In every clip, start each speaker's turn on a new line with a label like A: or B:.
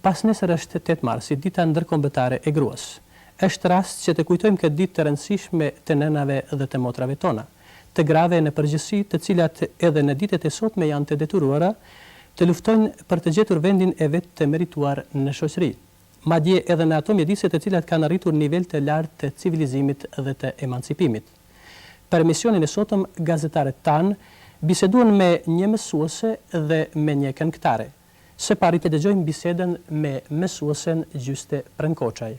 A: Pas nesër është 8 marsi, dita ndërkombëtare e gruas. Është rast që të kujtojmë këtë ditë të rëndësishme të nënave dhe të motrave tona, të grave në përgjithësi, të cilat edhe në ditët e sotme janë të detyruara të luftojnë për të gjetur vendin e vetë të merituar në shoqëri. Madje edhe në ato mjedise të cilat kanë arritur nivel të lartë të civilizimit dhe të emancipimit. Për emisionin e sotëm, gazetarët tanë biseduan me një mësuese dhe me një këngëtare. Së pari të dëgjojmë bisedën me mësuesen Gjyste Prënkoçaj.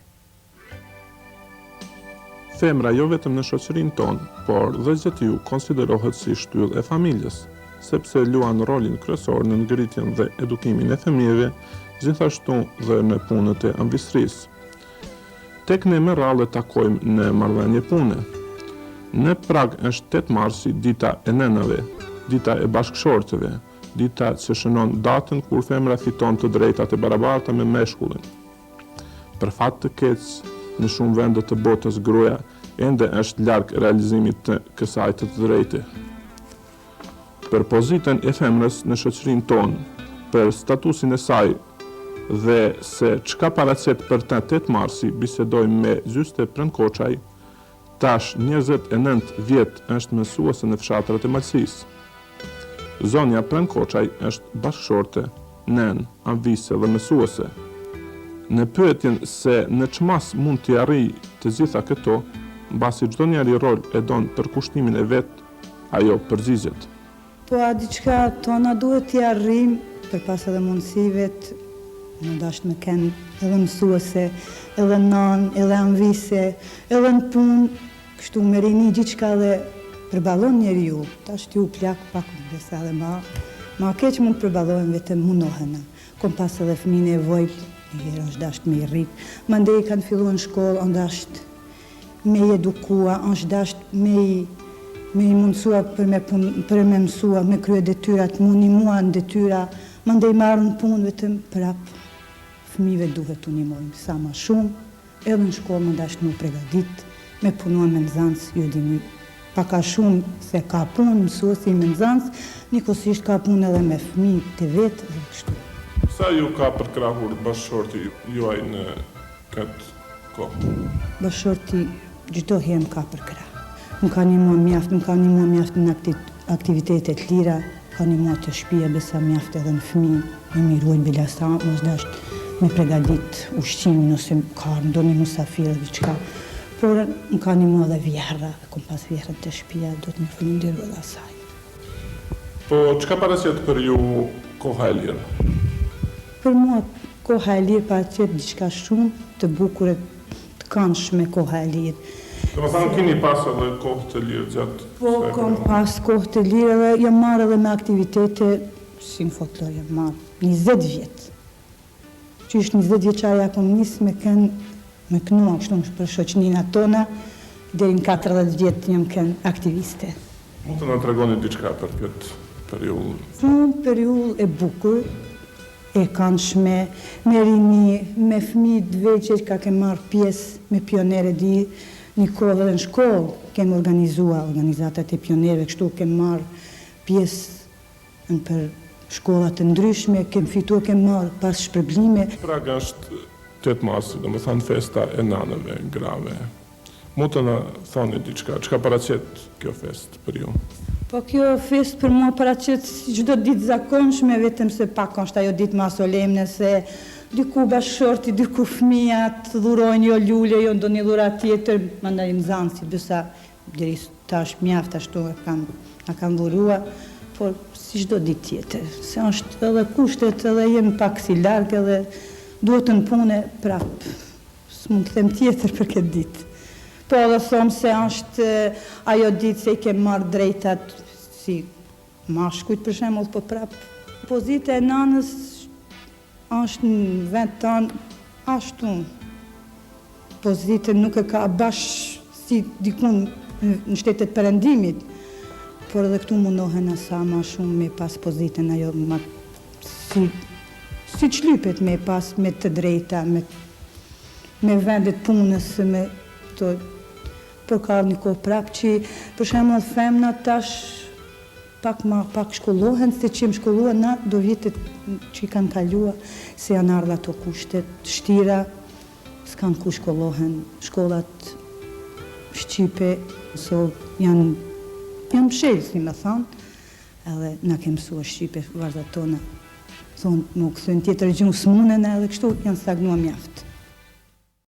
B: Femra jo vetëm në shoqërinë tonë, por dhe gjithë ju konsiderohet si shtyllë e familjes, sepse luan rolin kryesor në ngritjen dhe edukimin e fëmijëve, gjithashtu dhe në punët e ambistrisë. Tek ne me radhë takojmë në marrëdhënie pune. Në prag është 8 marsi, dita e nënave, dita e bashkëshortëve, dita që shënon datën kur femra fiton të drejtat e barabarta me meshkullin. Për fat të keq, në shumë vende të botës gruaja ende është larg realizimit të kësaj të drejte. Për pozitën e femrës në shoqërinë tonë, për statusin e saj dhe se çka paraqet për të 8 marsi, bisedojmë me Gjyste Prënkoçaj, tash 29 vjet është mësuese në fshatrat e Malësisë. Zonja Prënkoçaj është bashkëshorte, nën, anvise dhe mësuese. Në pyetjen se në çmas mund t'i arrijë të gjitha këto, mbasi çdo njeri rol e don për kushtimin e vet, ajo përgjigjet.
C: Po a diçka tona duhet t'i arrijmë përpas edhe mundësive të në dashtë me kenë edhe mësuese, edhe nan, edhe anvise, edhe në punë, kështu me rini gjithçka dhe përballon njeriu. Tash t'ju plak pak besa dhe ma keq mund përballojmë vetëm munohena. Kom pas edhe fëmijën e vojt, herë është dasht me i rrit. Mandej kanë filluar në shkollë, është dasht me i edukua, është dasht me i mundësua për me mësua, me krye detyrat, mund i mua në detyra, mandej marrën punë vetëm prap. Fëmijëve duhet të nimojmë sa ma shumë, edhe në shkollë më dasht me u pregadit, me punua me nxans, ju dini paka shumë se ka punë mësuesi me nxans, njëkohësisht ka punë edhe me fëmijë të vetë dhe kështu.
B: Sa ju ka përkrahur bashkëshorti juaj në këtë kohë?
C: Bashkëshorti çdo herë më ka përkrah. Më ka ndihmuar mjaft në aktivitetet lira, ka ndihmuar të shtëpia besa mjaft edhe në fëmijë, me miruajnë bilasa, mos dasht me pregadit ushqimin ose ka ndonjë musafir dhe diçka. Por më ka ndihmuar edhe vjehra, kom pas vjehrën të shtëpia, do të më falenderoj edhe asaj.
B: Po çka paraqet për ju koha e lirë?
C: Për mua koha e lirë paraqet diçka shumë të bukur, të këndshme koha e lirë.
B: Domethënë keni pas edhe kohë të lirë gjatë?
C: Po, kam pas kohë të lirë dhe jam marrë edhe me aktivitete, si në folklor jam marrë 20 vjet. Që ishtë 20 vjeçarja kom nisë me kënua kështu për shoqënina tona, deri në 40 vjet jam kënë aktiviste.
B: Mund të na tregoni diçka për këtë periudhë?
C: Shumë periudhë e bukur, e këndshme, me rini, me fëmijë të vegjël ka kem marrë pjesë me pionere di, një kohë dhe në shkollë kem organizatat e pionerëve, kështu kem marrë pjesë për shkollat të ndryshme, kem fituar, kem marrë pas shpërblime.
B: Praga është 8 marsi, domethënë festa e nanëve, grave. Mund të na thoni diçka, çka paraqet kjo festë për ju?
C: Po kjo festë për mua paraqet si çdo ditë zakonshme, vetëm se pak është ajo ditë më solemne se diku bashkëshorti, diku fëmija të dhurojnë jo lule, jo ndonjë dhuratë tjetër, mandej nxansi, besa deri tash mjaft ashtu na kanë dhurua, por si çdo ditë tjetër. Se është edhe kushtet, edhe jemi pak si larg, edhe duhet të në punë prap. S'mund të them tjetër për këtë ditë. Po edhe thomë se është ajo ditë se i kemë marrë drejtat si mashkujt për shembull, po prap pozita e nanës është në vend tanë ashtu. Pozitën nuk e ka bash si dikun në shtetet perëndimit, por edhe këtu mundohen sa ma shumë me pas pozitën ajo si çlypet me pas me të drejta, me vendet punës, me to. Por ka një kohë prap që, për shembull, femna tash pak shkollohen, se që më shkolluar na do vitet që i kanë kalua, se janë ardhur ato kushtet shtira, s'kan ku shkollohen, shkollat shqipe, janë mshelë, si me thonë, edhe na kemë mësua shqipe, vazhdat tona, thonë, më këthën tjetër gjuhë s'munën edhe kështu janë stagnua mjaftë.